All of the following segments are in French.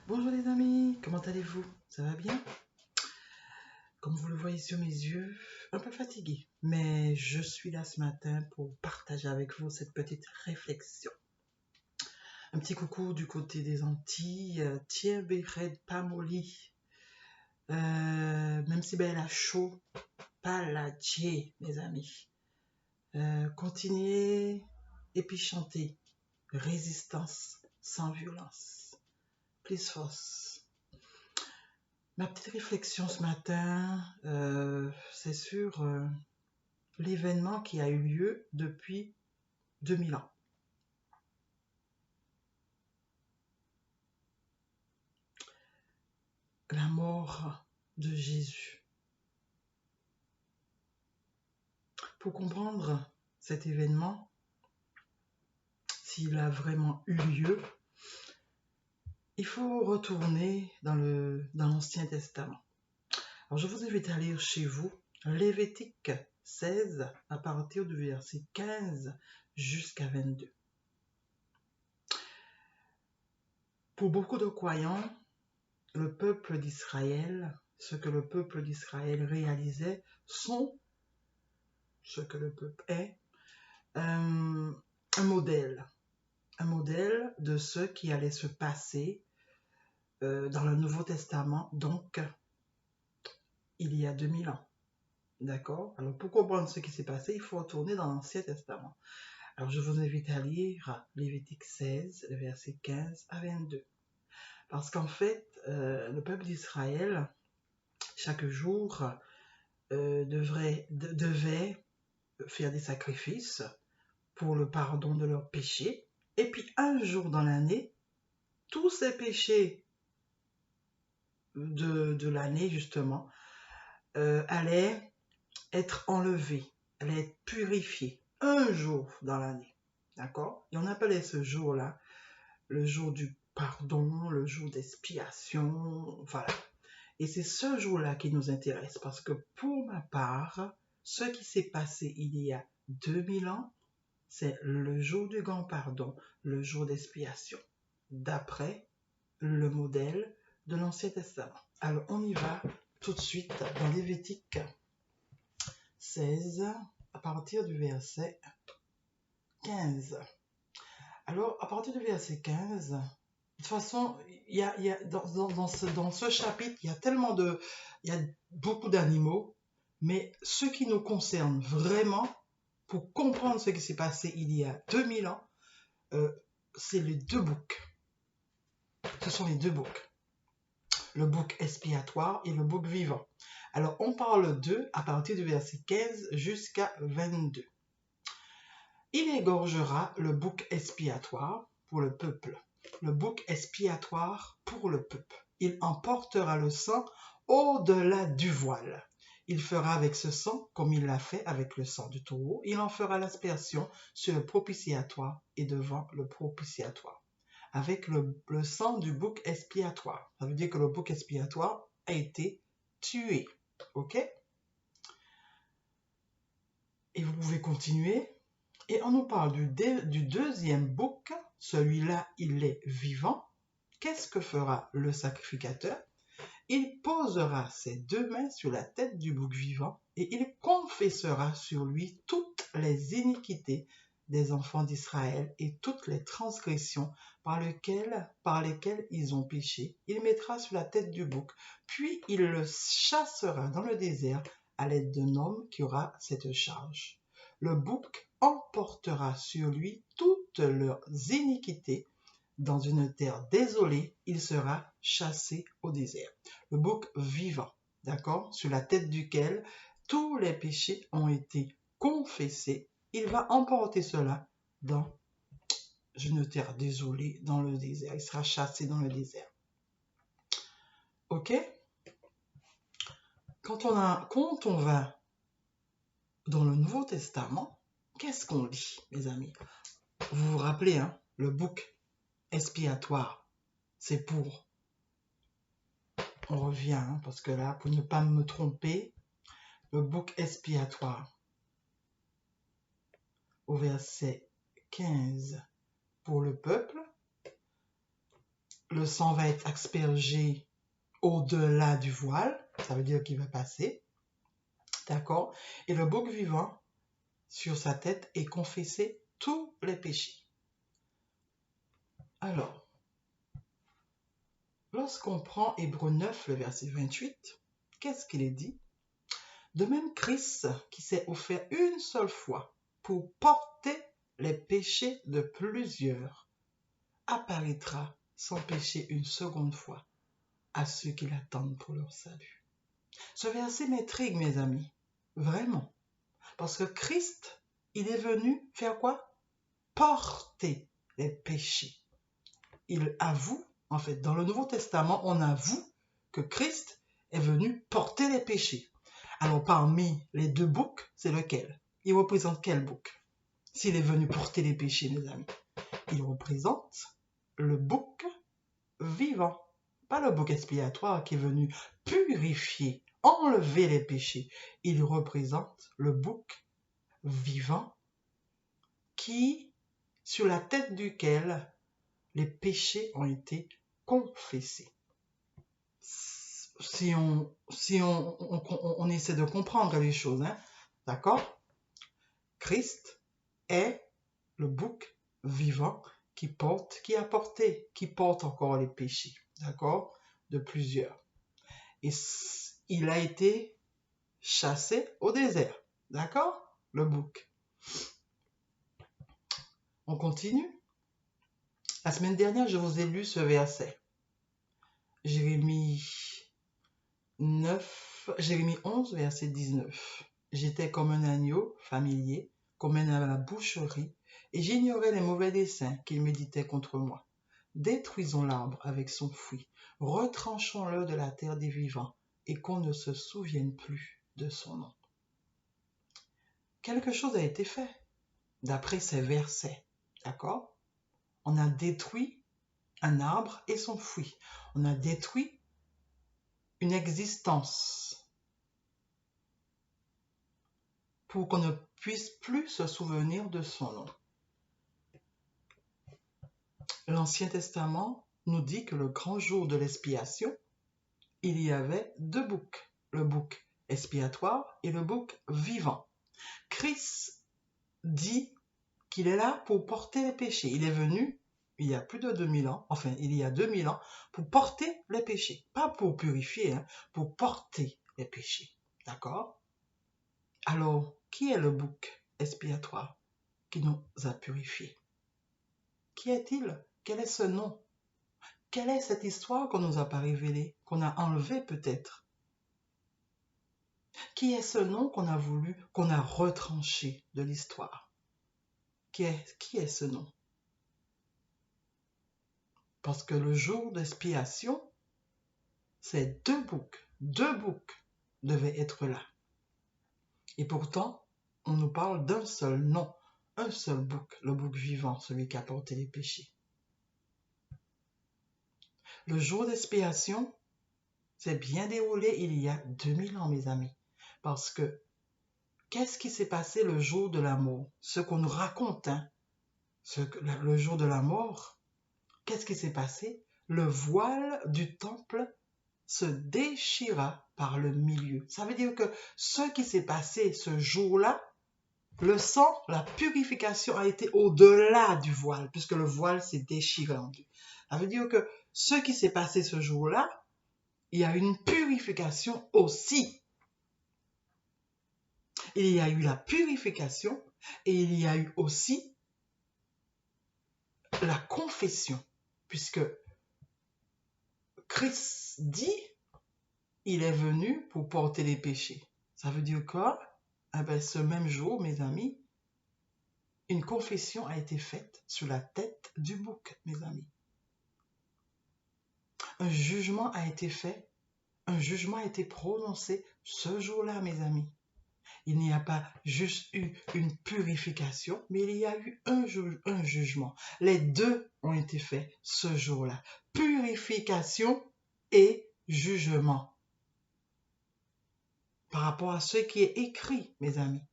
Bonjour les amis, comment allez-vous? Ça va bien? Comme vous le voyez sur mes yeux, un peu fatigué, mais je suis là ce matin pour partager avec vous cette petite réflexion. Un petit coucou du côté des Antilles, tiens béred pas molly. Même si ben la chaud, pas la tché, mes amis. Continuez et puis chantez. Résistance sans violence. Plus force. Ma petite réflexion ce matin, c'est sur l'événement qui a eu lieu depuis 2000 ans. La mort de Jésus. Pour comprendre cet événement, s'il a vraiment eu lieu, il faut retourner dans l'Ancien Testament. Alors je vous invite à lire chez vous Lévitique 16 à partir du verset 15 jusqu'à 22. Pour beaucoup de croyants, le peuple d'Israël, ce que le peuple d'Israël réalisait, sont ce que le peuple est, un modèle de ce qui allait se passer dans le Nouveau Testament, donc il y a 2000 ans. D'accord? Alors pour comprendre ce qui s'est passé, il faut retourner dans l'Ancien Testament. Alors je vous invite à lire Lévitique 16, le verset 15 à 22. Parce qu'en fait, le peuple d'Israël, chaque jour, devait faire des sacrifices pour le pardon de leurs péchés. Et puis un jour dans l'année, tous ces péchés de l'année, justement, allaient être enlevés, allaient être purifiés. Un jour dans l'année. D'accord? Et on appelait ce jour-là le jour du pardon, le jour d'expiation, voilà. Et c'est ce jour-là qui nous intéresse parce que pour ma part, ce qui s'est passé il y a 2000 ans, c'est le jour du grand pardon, le jour d'expiation, d'après le modèle de l'Ancien Testament. Alors on y va tout de suite dans Lévitique 16 à partir du verset 15. Alors à partir du verset 15, de toute façon, dans ce chapitre, il y a beaucoup d'animaux, mais ce qui nous concerne vraiment, pour comprendre ce qui s'est passé il y a 2000 ans, c'est les deux boucs. Ce sont les deux boucs. Le bouc expiatoire et le bouc vivant. Alors, on parle d'eux à partir du verset 15 jusqu'à 22. Il égorgera le bouc expiatoire pour le peuple. Le bouc expiatoire pour le peuple. Il emportera le sang au-delà du voile. Il fera avec ce sang comme il l'a fait avec le sang du taureau. Il en fera l'aspersion sur le propitiatoire et devant le propitiatoire. Avec le sang du bouc expiatoire. Ça veut dire que le bouc expiatoire a été tué. Ok? Et vous pouvez continuer. Et on nous parle du deuxième bouc. Celui-là, il est vivant. Qu'est-ce que fera le sacrificateur? Il posera ses deux mains sur la tête du bouc vivant et il confessera sur lui toutes les iniquités des enfants d'Israël et toutes les transgressions par lesquelles ils ont péché. Il mettra sur la tête du bouc, puis il le chassera dans le désert à l'aide d'un homme qui aura cette charge. Le bouc emportera sur lui toutes leurs iniquités. Dans une terre désolée, il sera chassé au désert. Le bouc vivant, d'accord, sur la tête duquel tous les péchés ont été confessés, il va emporter cela dans une terre désolée, dans le désert. Il sera chassé dans le désert. Ok? Quand on va dans le Nouveau Testament, qu'est-ce qu'on lit, mes amis? Vous vous rappelez, hein, le bouc expiatoire, c'est pour... On revient, hein, parce que là, pour ne pas me tromper, le bouc expiatoire, au verset 15, pour le peuple, le sang va être aspergé au-delà du voile, ça veut dire qu'il va passer, d'accord? Et le bouc vivant, sur sa tête, est confessé tous les péchés. Alors, lorsqu'on prend Hébreux 9, le verset 28, qu'est-ce qu'il est dit? De même, Christ, qui s'est offert une seule fois pour porter les péchés de plusieurs, apparaîtra sans péché une seconde fois à ceux qui l'attendent pour leur salut. Ce verset m'intrigue, mes amis, vraiment, parce que Christ, il est venu faire quoi? Porter les péchés. Il avoue, en fait, dans le Nouveau Testament, on avoue que Christ est venu porter les péchés. Alors, parmi les deux boucs, c'est lequel? Il représente quel bouc? S'il est venu porter les péchés, mes amis, il représente le bouc vivant, pas le bouc expiatoire qui est venu purifier, enlever les péchés. Il représente le bouc vivant qui, sur la tête duquel les péchés ont été confessés. Si on essaie de comprendre les choses, hein, d'accord? Christ est le bouc vivant qui porte encore les péchés, d'accord? De plusieurs. Et il a été chassé au désert, d'accord? Le bouc. On continue? La semaine dernière, je vous ai lu ce verset. Jérémie 11, verset 19. J'étais comme un agneau familier, qu'on mène à la boucherie, et j'ignorais les mauvais desseins qu'il méditait contre moi. Détruisons l'arbre avec son fruit, retranchons-le de la terre des vivants, et qu'on ne se souvienne plus de son nom. Quelque chose a été fait, d'après ces versets, d'accord? On a détruit un arbre et son fruit. On a détruit une existence pour qu'on ne puisse plus se souvenir de son nom. L'Ancien Testament nous dit que le grand jour de l'expiation, il y avait deux boucs, le bouc expiatoire et le bouc vivant. Christ dit qu'il est là pour porter les péchés. Il est venu il y a plus de 2000 ans, enfin il y a 2000 ans, pour porter les péchés. Pas pour purifier, hein, pour porter les péchés. D'accord? Alors, qui est le bouc expiatoire qui nous a purifiés? Qui est-il? Quel est ce nom? Quelle est cette histoire qu'on ne nous a pas révélée, qu'on a enlevée peut-être? Qui est ce nom qu'on a voulu, qu'on a retranché de l'histoire? Qui est ce nom? Parce que le jour d'expiation, ces deux boucs devaient être là. Et pourtant, on nous parle d'un seul nom, un seul bouc, le bouc vivant, celui qui a porté les péchés. Le jour d'expiation s'est bien déroulé il y a 2000 ans, mes amis. Parce que, qu'est-ce qui s'est passé le jour de la mort? Ce qu'on nous raconte, hein, le jour de la mort, qu'est-ce qui s'est passé? Le voile du temple se déchira par le milieu. Ça veut dire que ce qui s'est passé ce jour-là, le sang, la purification a été au-delà du voile, puisque le voile s'est déchiré en deux. Ça veut dire que ce qui s'est passé ce jour-là, il y a une purification aussi. Il y a eu la purification et il y a eu aussi la confession, puisque Christ dit, il est venu pour porter les péchés. Ça veut dire quoi? Eh bien, ce même jour, mes amis, une confession a été faite sur la tête du bouc, mes amis. Un jugement a été fait, un jugement a été prononcé ce jour-là, mes amis. Il n'y a pas juste eu une purification, mais il y a eu un jugement. Les deux ont été faits ce jour-là. Purification et jugement. Par rapport à ce qui est écrit, mes amis.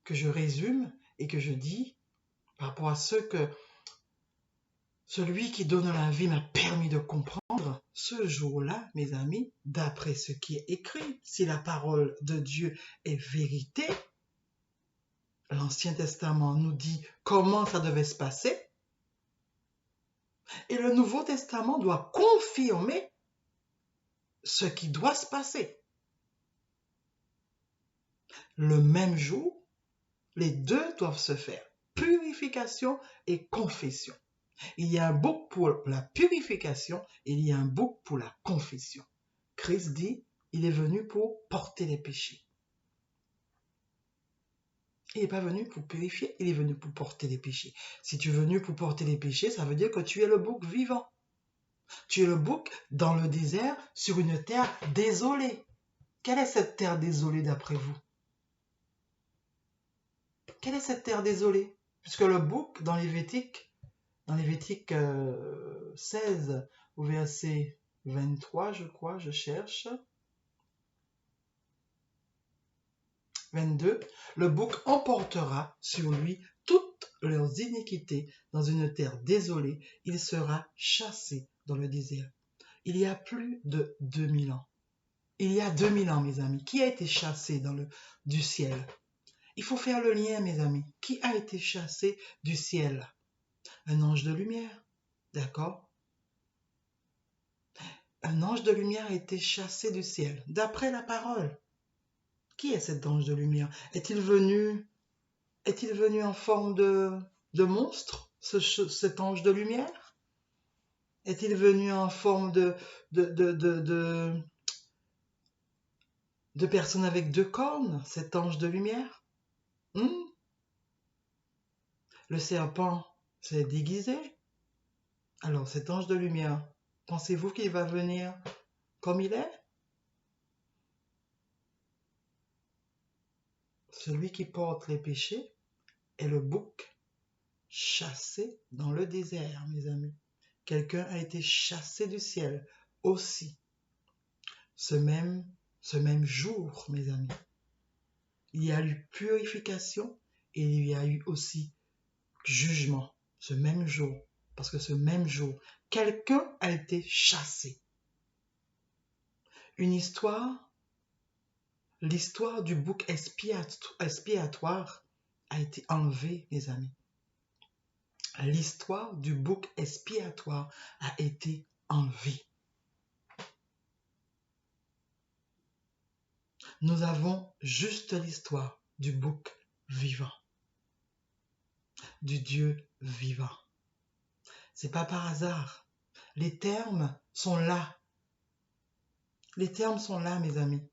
Que je résume et que je dis, par rapport à ce Celui qui donne la vie m'a permis de comprendre ce jour-là, mes amis, d'après ce qui est écrit, si la parole de Dieu est vérité, l'Ancien Testament nous dit comment ça devait se passer, et le Nouveau Testament doit confirmer ce qui doit se passer. Le même jour, les deux doivent se faire, purification et confession. Il y a un bouc pour la purification et il y a un bouc pour la confession. Christ dit, il est venu pour porter les péchés. Il n'est pas venu pour purifier, il est venu pour porter les péchés. Si tu es venu pour porter les péchés, ça veut dire que tu es le bouc vivant. Tu es le bouc dans le désert, sur une terre désolée. Quelle est cette terre désolée d'après vous? Quelle est cette terre désolée? Puisque le bouc, dans Lévitique 16, au verset 23, je crois, je cherche. 22, le bouc emportera sur lui toutes leurs iniquités dans une terre désolée. Il sera chassé dans le désert. Il y a plus de 2000 ans. Il y a 2000 ans, mes amis. Qui a été chassé du ciel? Il faut faire le lien, mes amis. Qui a été chassé du ciel? Un ange de lumière. D'accord? Un ange de lumière a été chassé du ciel, d'après la parole. Qui est cet ange de lumière? Est-il venu en forme de monstre, cet ange de lumière? Est-il venu en forme de personne avec deux cornes, cet ange de lumière? Le serpent s'est déguisé. Alors cet ange de lumière, pensez-vous qu'il va venir comme il est? Celui qui porte les péchés est le bouc chassé dans le désert, mes amis. Quelqu'un a été chassé du ciel aussi. Ce même jour, mes amis. Il y a eu purification et il y a eu aussi jugement ce même jour. Parce que ce même jour, quelqu'un a été chassé. Une histoire, l'histoire du bouc expiatoire a été enlevée, mes amis. L'histoire du bouc expiatoire a été enlevée. Nous avons juste l'histoire du bouc vivant, du Dieu vivant. C'est pas par hasard. Les termes sont là. Les termes sont là, mes amis.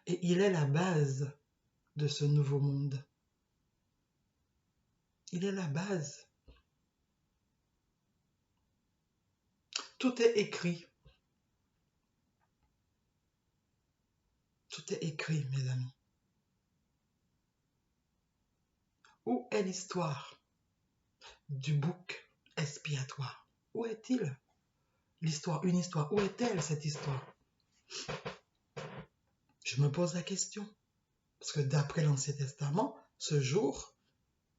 Et il est la base de ce nouveau monde. Il est la base. Tout est écrit. Tout est écrit, mes amis. Où est l'histoire du bouc expiatoire? Où est-il? L'histoire, une histoire. Où est-elle, cette histoire? Je me pose la question. Parce que d'après l'Ancien Testament, ce jour,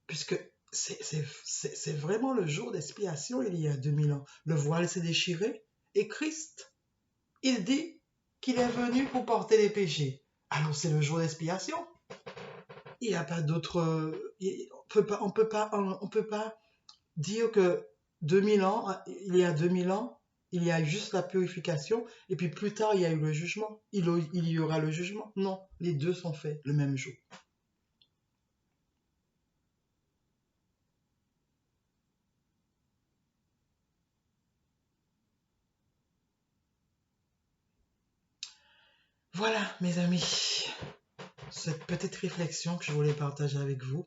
puisque c'est vraiment le jour d'expiation il y a 2000 ans, le voile s'est déchiré et Christ, il dit qu'il est venu pour porter les péchés. Alors c'est le jour d'expiation. Il n'y a pas d'autre... On peut pas dire que 2000 ans, il y a 2000 ans, il y a juste la purification, et puis plus tard, il y a eu le jugement. Il y aura le jugement. Non, les deux sont faits le même jour. Voilà, mes amis, cette petite réflexion que je voulais partager avec vous.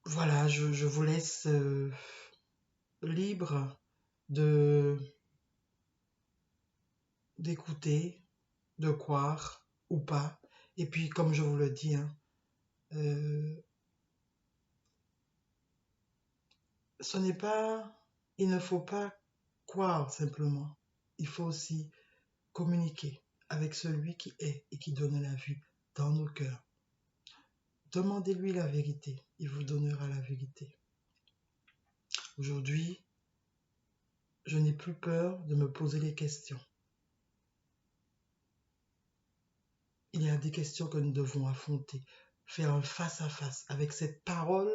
Voilà, je vous laisse libre d'écouter, de croire ou pas. Et puis, comme je vous le dis, hein, il ne faut pas croire simplement. Il faut aussi communiquer avec celui qui est et qui donne la vie dans nos cœurs. Demandez-lui la vérité. Il vous donnera la vérité. Aujourd'hui, je n'ai plus peur de me poser les questions. Il y a des questions que nous devons affronter, faire un face-à-face avec cette parole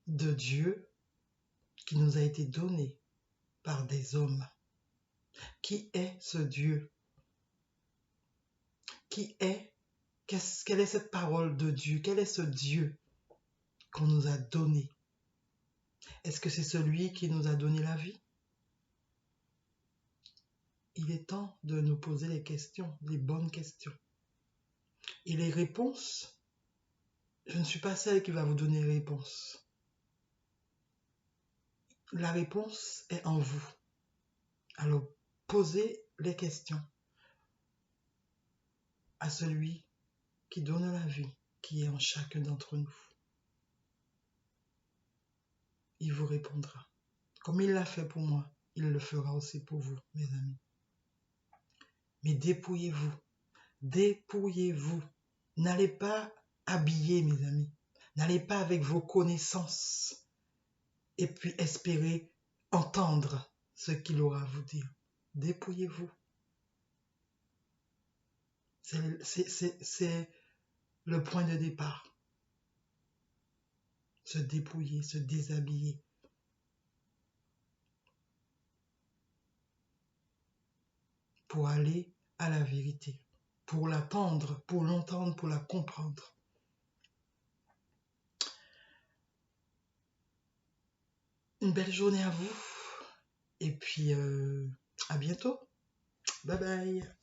de Dieu qui nous a été donnée par des hommes. Qui est ce Dieu? Qui est? Quelle est cette parole de Dieu? Quel est ce Dieu qu'on nous a donné? Est-ce que c'est celui qui nous a donné la vie? Il est temps de nous poser les questions, les bonnes questions. Et les réponses, je ne suis pas celle qui va vous donner les réponses. La réponse est en vous. Alors, posez les questions à celui qui donne la vie, qui est en chacun d'entre nous. Il vous répondra. Comme il l'a fait pour moi, il le fera aussi pour vous, mes amis. Mais dépouillez-vous. Dépouillez-vous. N'allez pas habiller, mes amis. N'allez pas avec vos connaissances et puis espérer entendre ce qu'il aura à vous dire. Dépouillez-vous. C'est le point de départ. Se dépouiller, se déshabiller. Pour aller à la vérité. Pour l'attendre, pour l'entendre, pour la comprendre. Une belle journée à vous. Et puis, à bientôt. Bye bye.